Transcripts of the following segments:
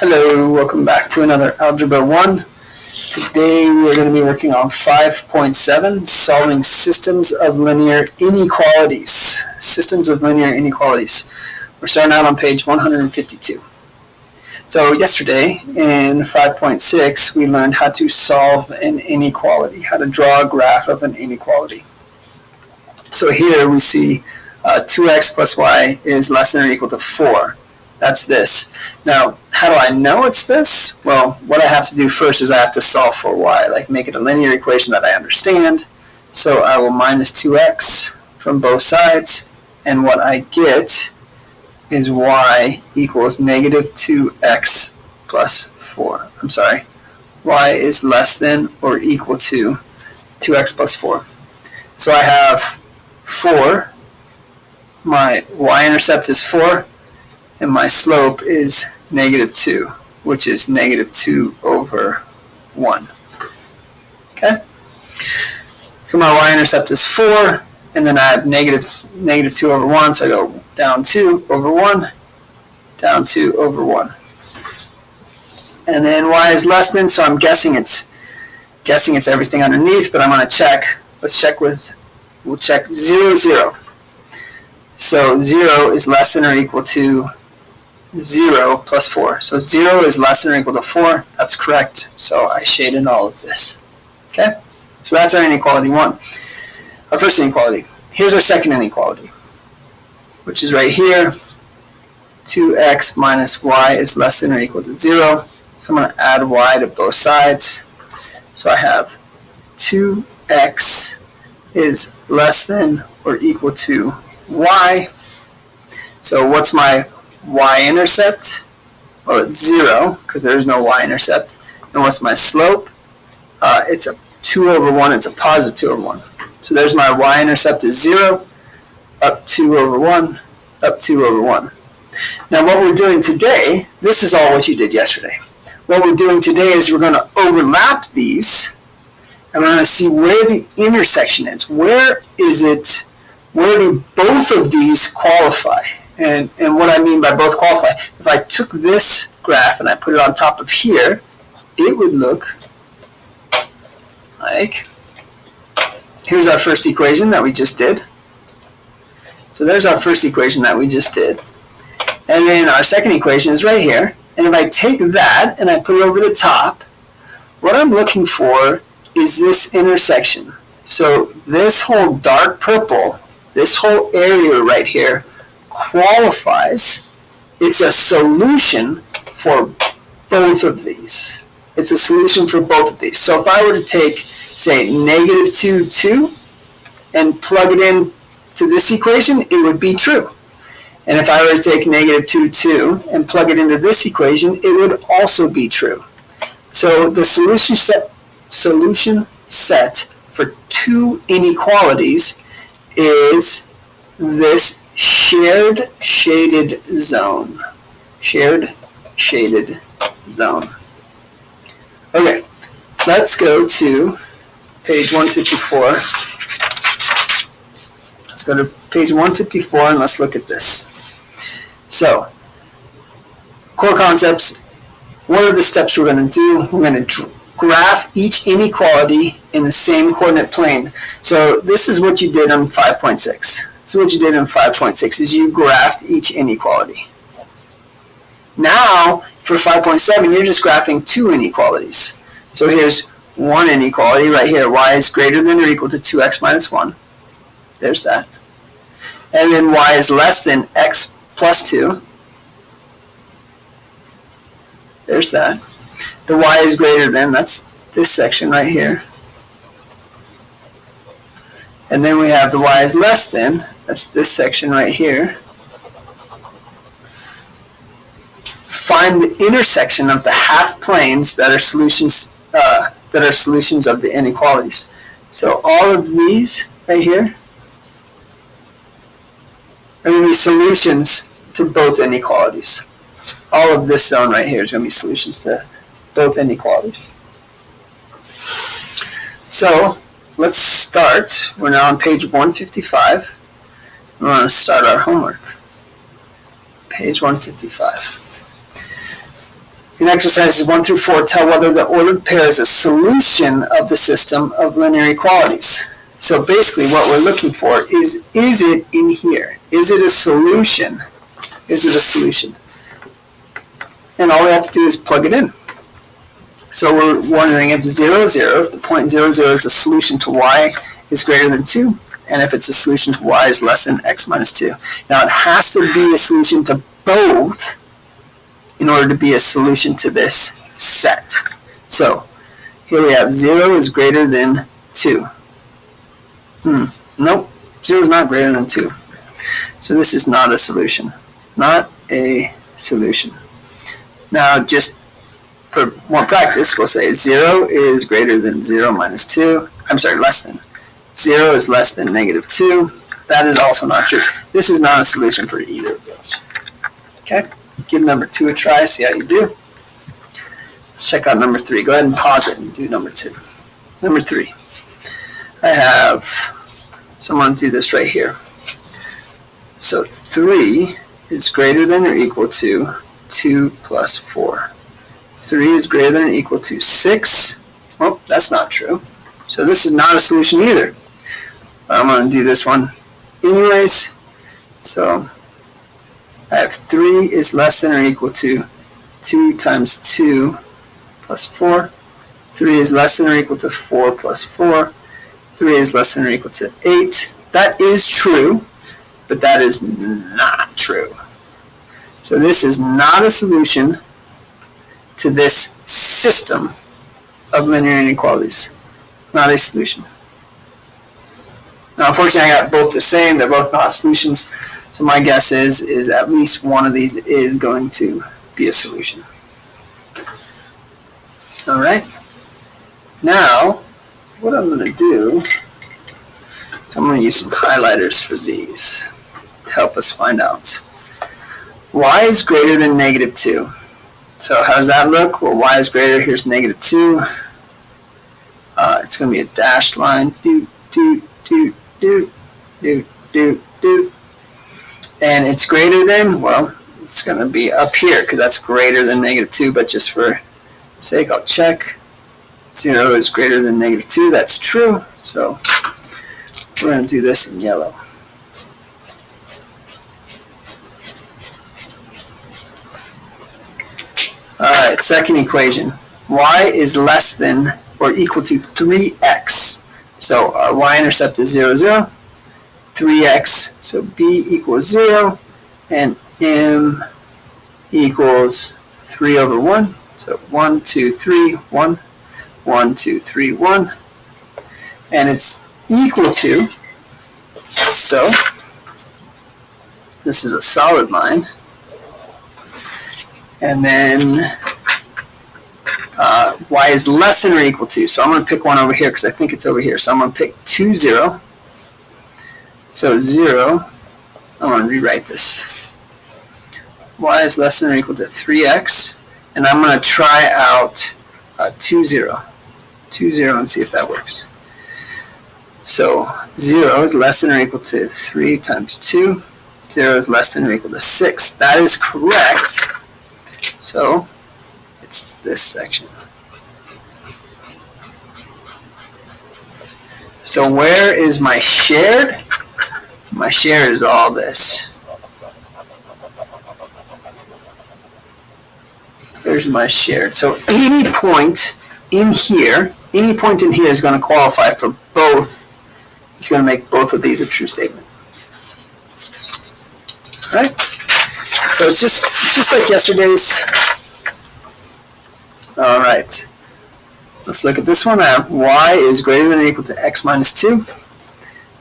Hello, welcome back to another Algebra 1. Today we're going to be working on 5.7, solving systems of linear inequalities. Systems of linear inequalities. We're starting out on page 152. So yesterday in 5.6 we learned how to solve an inequality, how to draw a graph of an inequality. So here we see 2x plus y is less than or equal to 4. That's this. Now, how do I know it's this? Well, what I have to do first is I have to solve for y, like make it a linear equation that I understand. So I will minus 2x from both sides, and what I get is y equals negative 2x plus 4. I'm sorry, y is less than or equal to 2x plus 4. So I have 4, my y-intercept is 4, and my slope is negative 2, which is negative 2 over 1. Okay? So my y-intercept is 4, and then I have negative 2 over 1, so I go down 2 over 1, down 2 over 1. And then y is less than, so I'm guessing it's everything underneath, but I'm going to check. Let's check we'll check 0, 0. So 0 is less than or equal to 0 plus 4. So 0 is less than or equal to 4. That's correct. So I shaded all of this. Okay? So that's our inequality 1. Our first inequality. Here's our second inequality, which is right here. 2x minus y is less than or equal to 0. So I'm going to add y to both sides. So I have 2x is less than or equal to y. So what's my y-intercept? Well, it's 0 because there is no y-intercept. And what's my slope? It's a 2 over 1. It's a positive 2 over 1. So there's my y-intercept is 0, up 2 over 1, up 2 over 1. Now what we're doing today, this is all what you did yesterday. What we're doing today is we're going to overlap these, and we're going to see where the intersection is. Where is it? Where do both of these qualify? And what I mean by both qualify, if I took this graph and I put it on top of here, it would look like, here's our first equation that we just did. So there's our first equation that we just did. And then our second equation is right here. And if I take that and I put it over the top, what I'm looking for is this intersection. So this whole dark purple, this whole area right here, qualifies. It's a solution for both of these. It's a solution for both of these. So if I were to take, say, negative 2, 2, and plug it in to this equation, it would be true. And if I were to take negative 2, 2, and plug it into this equation, it would also be true. So the solution set for two inequalities is this shared shaded zone. Shared shaded zone. Okay, let's go to page 154. Let's go to page 154 and let's look at this. So, core concepts. What are the steps we're going to do? We're going to graph each inequality in the same coordinate plane. So this is what you did on 5.6. So what you did in 5.6 is you graphed each inequality. Now, for 5.7, you're just graphing two inequalities. So here's one inequality right here. Y is greater than or equal to 2x minus 1. There's that. And then y is less than x plus 2. There's that. The y is greater than, that's this section right here. And then we have the y is less than, that's this section right here. Find the intersection of the half planes that are solutions of the inequalities. So all of these right here are going to be solutions to both inequalities. All of this zone right here is going to be solutions to both inequalities. So let's start. We're now on page 155. We want to start our homework. Page 155. In exercises 1 through 4, tell whether the ordered pair is a solution of the system of linear inequalities. So basically what we're looking for is it in here? Is it a solution? Is it a solution? And all we have to do is plug it in. So we're wondering if 0, 0, if the point 0, 0 is a solution to y is greater than 2, and if it's a solution to y is less than x minus 2. Now it has to be a solution to both in order to be a solution to this set. So here we have 0 is greater than 2. Nope, 0 is not greater than 2. So this is not a solution. Not a solution. Now just for more practice, we'll say 0 is greater than 0 minus 2. I'm sorry, less than. 0 is less than negative 2. That is also not true. This is not a solution for either of those. Okay? Give number 2 a try, see how you do. Let's check out number 3. Go ahead and pause it and do number 2. Number 3. I have someone do this right here. So 3 is greater than or equal to 2 plus 4. 3 is greater than or equal to 6. Well, that's not true. So this is not a solution either. But I'm going to do this one anyways. So I have 3 is less than or equal to 2 times 2 plus 4. 3 is less than or equal to 4 plus 4. 3 is less than or equal to 8. That is true, but that is not true. So this is not a solution to this system of linear inequalities. Not a solution. Now, unfortunately, I got both the same. They're both not solutions. So my guess is at least one of these is going to be a solution. All right. Now, what I'm going to do is I'm going to use some highlighters for these to help us find out. Y is greater than negative 2. So how does that look? Well, y is greater. Here's negative 2. It's going to be a dashed line. Do, do, do, do, do, do, do. And it's greater than, well, it's going to be up here because that's greater than negative 2. But just for sake, I'll check. 0 is greater than negative 2. That's true. So we're going to do this in yellow. All right, second equation. Y is less than or equal to 3x. So our y-intercept is 0, 0. 3x, so b equals 0, and m equals 3 over 1. So 1, 2, 3, 1. 1, 2, 3, 1. And it's equal to, so this is a solid line. And then y is less than or equal to. So I'm going to pick one over here because I think it's over here. So I'm going to pick 2, 0. So 0, I'm going to rewrite this. Y is less than or equal to 3x. And I'm going to try out 2, 0. 2, 0 and see if that works. So 0 is less than or equal to 3 times 2. 0 is less than or equal to 6. That is correct. So it's this section. So where is my shared? My shared is all this. There's my shared. So any point in here is going to qualify for both. It's going to make both of these a true statement. All right? So it's just like yesterday's. All right. Let's look at this one. I have y is greater than or equal to x minus 2.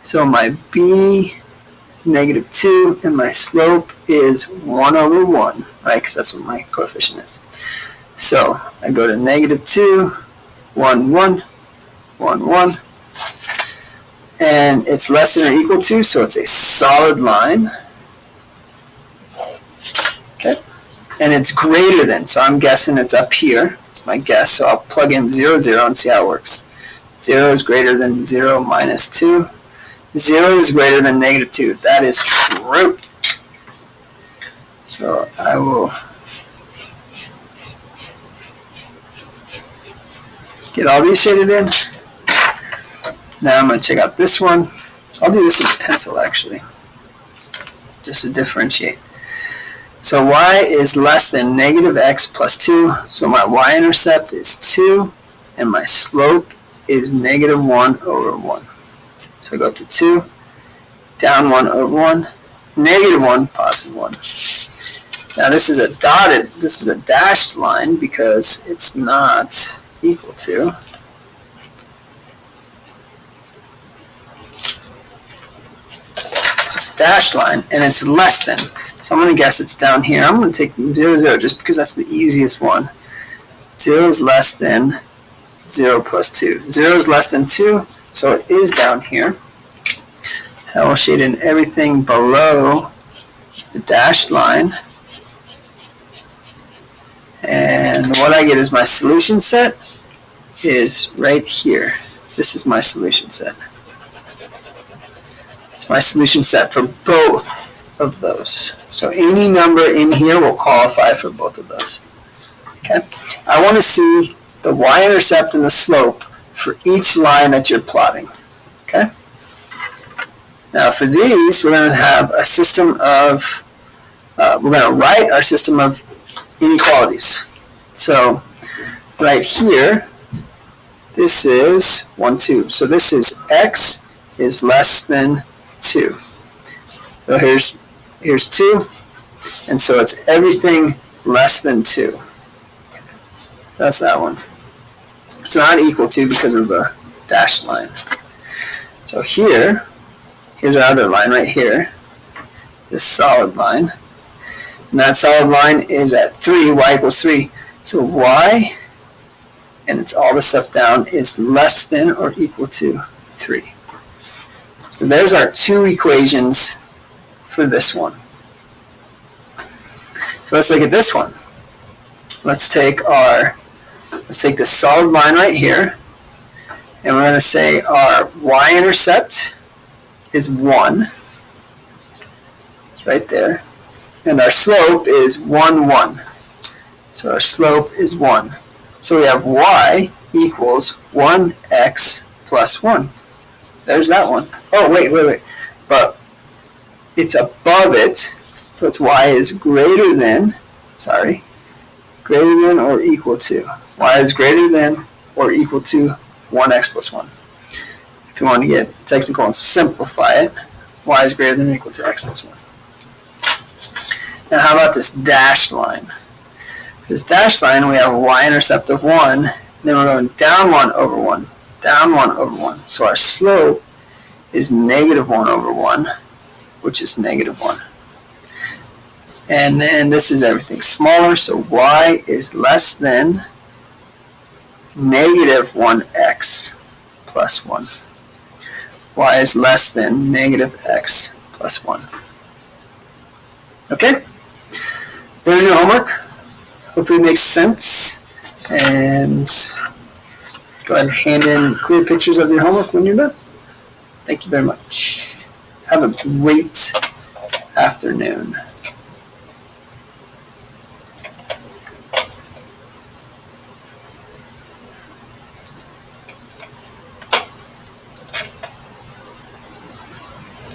So my b is negative 2, and my slope is 1 over 1, right? Because that's what my coefficient is. So I go to negative 2, 1, 1, 1, 1. And it's less than or equal to, so it's a solid line. Okay. And it's greater than, so I'm guessing it's up here. It's my guess, so I'll plug in 0, 0 and see how it works. 0 is greater than 0 minus 2. 0 is greater than negative 2. That is true. So I will Get all these shaded in. Now I'm going to check out this one. I'll do this in pencil actually, just to differentiate. So y is less than negative x plus 2. So my y-intercept is 2, and my slope is negative 1 over 1. So I go up to 2, down 1 over 1, negative 1, positive 1. Now this is a dashed line because it's not equal to. It's a dashed line, and it's less than. So I'm going to guess it's down here. I'm going to take 0, 0, just because that's the easiest one. 0 is less than 0 plus 2. 0 is less than 2, so it is down here. So I will shade in everything below the dashed line. And what I get is my solution set is right here. This is my solution set. It's my solution set for both of those. So any number in here will qualify for both of those. Okay. I want to see the y-intercept and the slope for each line that you're plotting. Okay. Now for these, we're going to have a system of, we're going to write our system of inequalities. So right here, this is 1, 2. So this is x is less than 2. So here's 2, and so it's everything less than 2. Okay. That's that one. It's not equal to because of the dashed line. So here's our other line right here, this solid line. And that solid line is at 3, y equals 3. So y, and it's all the stuff down, is less than or equal to 3. So there's our two equations for this one. So let's look at this one. Let's take this solid line right here, and we're going to say our y-intercept is 1. It's right there. And our slope is 1, 1. So our slope is 1. So we have y equals 1x plus 1. There's that one. Oh, wait. But it's above it, so it's y is greater than or equal to. Y is greater than or equal to 1x plus 1. If you want to get technical and simplify it, y is greater than or equal to x plus 1. Now how about this dashed line? This dashed line, we have a y-intercept of 1, and then we're going down 1 over 1, down 1 over 1. So our slope is negative 1 over 1, which is negative 1. And then this is everything smaller, so y is less than negative 1x plus 1. Y is less than negative x plus 1. Okay? There's your homework. Hopefully it makes sense. And go ahead and hand in clear pictures of your homework when you're done. Thank you very much. Have a great afternoon.